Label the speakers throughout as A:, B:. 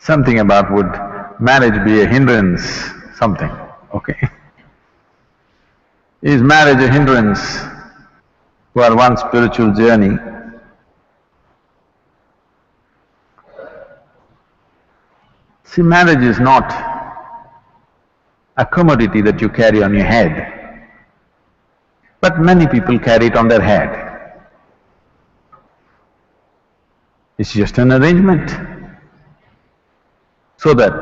A: something about would marriage be a hindrance, something, okay? Is marriage a hindrance for one's spiritual journey? See, marriage is not a commodity that you carry on your head, but many people carry it on their head. It's just an arrangement, so that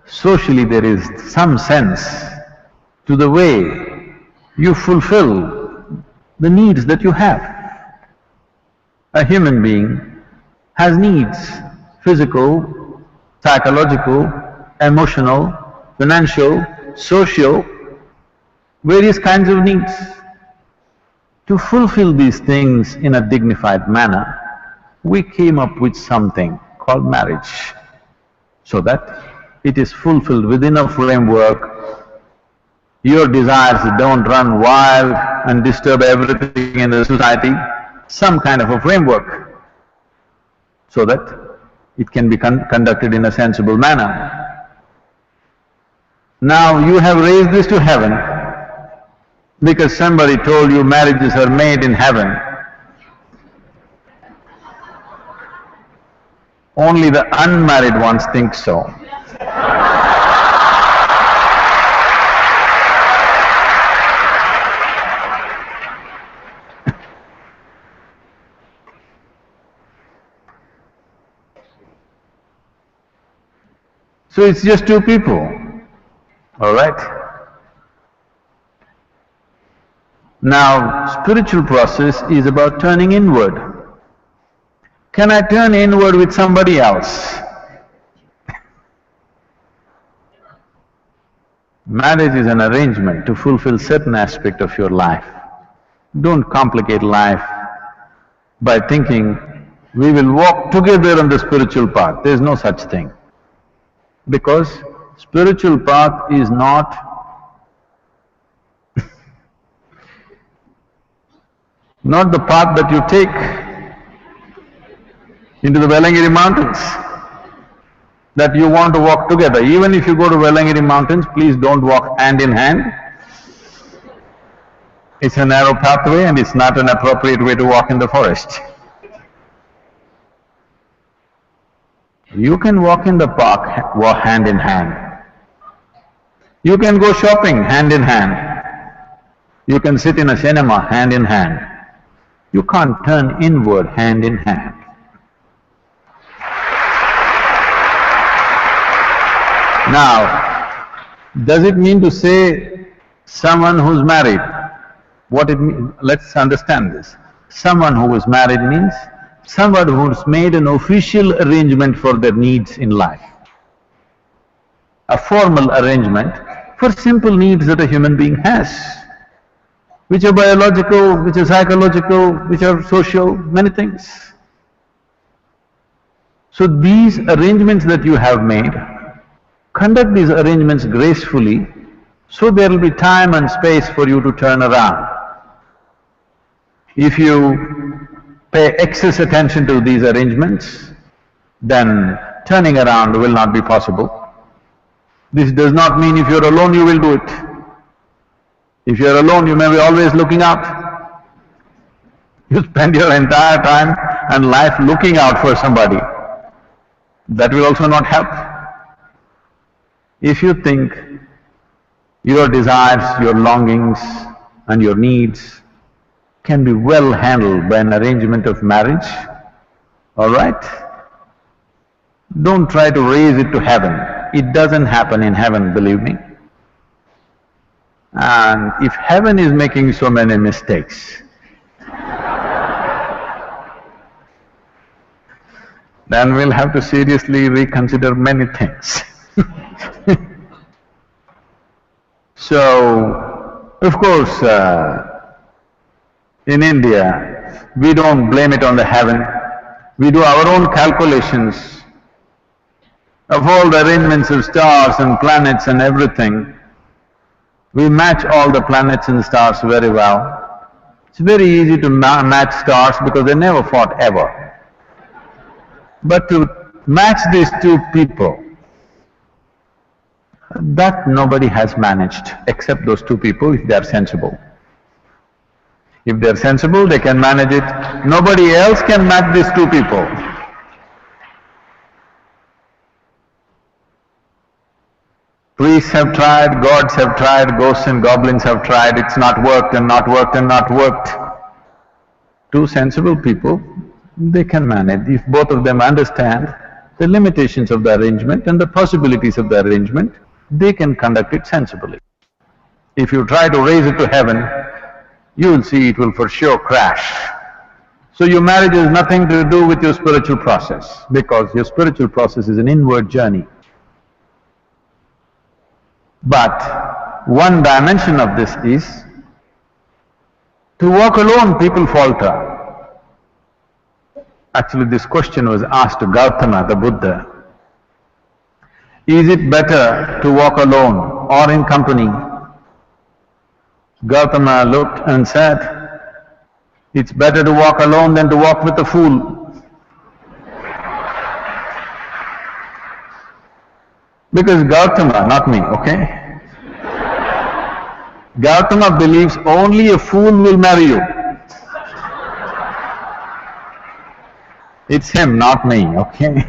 A: socially there is some sense to the way you fulfill the needs that you have. A human being has needs, physical, psychological, emotional, financial, social, various kinds of needs. To fulfill these things in a dignified manner, we came up with something called marriage, so that it is fulfilled within a framework. Your desires don't run wild and disturb everything in the society, some kind of a framework, so that it can be conducted in a sensible manner. Now you have raised this to heaven because somebody told you marriages are made in heaven. Only the unmarried ones think so. So it's just two people, all right? Now, spiritual process is about turning inward. Can I turn inward with somebody else? Marriage is an arrangement to fulfill certain aspect of your life. Don't complicate life by thinking, we will walk together on the spiritual path. There is no such thing. Because spiritual path is not not the path that you take into the Velangiri mountains, that you want to walk together. Even if you go to Velangiri mountains, please don't walk hand in hand. It's a narrow pathway and it's not an appropriate way to walk in the forest. You can walk in the park, walk hand in hand. You can go shopping hand in hand. You can sit in a cinema hand in hand. You can't turn inward hand in hand. Now, does it mean to say someone who's married? What it means, let's understand this. Someone who is married means someone who's made an official arrangement for their needs in life. A formal arrangement for simple needs that a human being has, which are biological, which are psychological, which are social, many things. So these arrangements that you have made, conduct these arrangements gracefully, so there will be time and space for you to turn around. If you pay excess attention to these arrangements, then turning around will not be possible. This does not mean if you're alone you will do it. If you're alone, you may be always looking out. You spend your entire time and life looking out for somebody. That will also not help. If you think your desires, your longings and your needs can be well handled by an arrangement of marriage, all right? Don't try to raise it to heaven. It doesn't happen in heaven, believe me. And if heaven is making so many mistakes, then we'll have to seriously reconsider many things. So, of course, in India, we don't blame it on the heaven. We do our own calculations of all the arrangements of stars and planets and everything. We match all the planets and stars very well. It's very easy to match stars because they never fought ever. But to Match these two people. That nobody has managed except those two people if they are sensible. If they are sensible, they can manage it. Nobody else can match these two people. Priests have tried, gods have tried, ghosts and goblins have tried, it's not worked and not worked and not worked. Two sensible people, they can manage. If both of them understand the limitations of the arrangement and the possibilities of the arrangement, they can conduct it sensibly. If you try to raise it to heaven, you will see it will for sure crash. So your marriage has nothing to do with your spiritual process, because your spiritual process is an inward journey. But one dimension of this is, to walk alone people falter. Actually, this question was asked to Gautama, the Buddha. Is it better to walk alone or in company? Gautama looked and said, it's better to walk alone than to walk with a fool. Because Gautama, not me, okay? Gautama believes only a fool will marry you. It's him, not me, okay?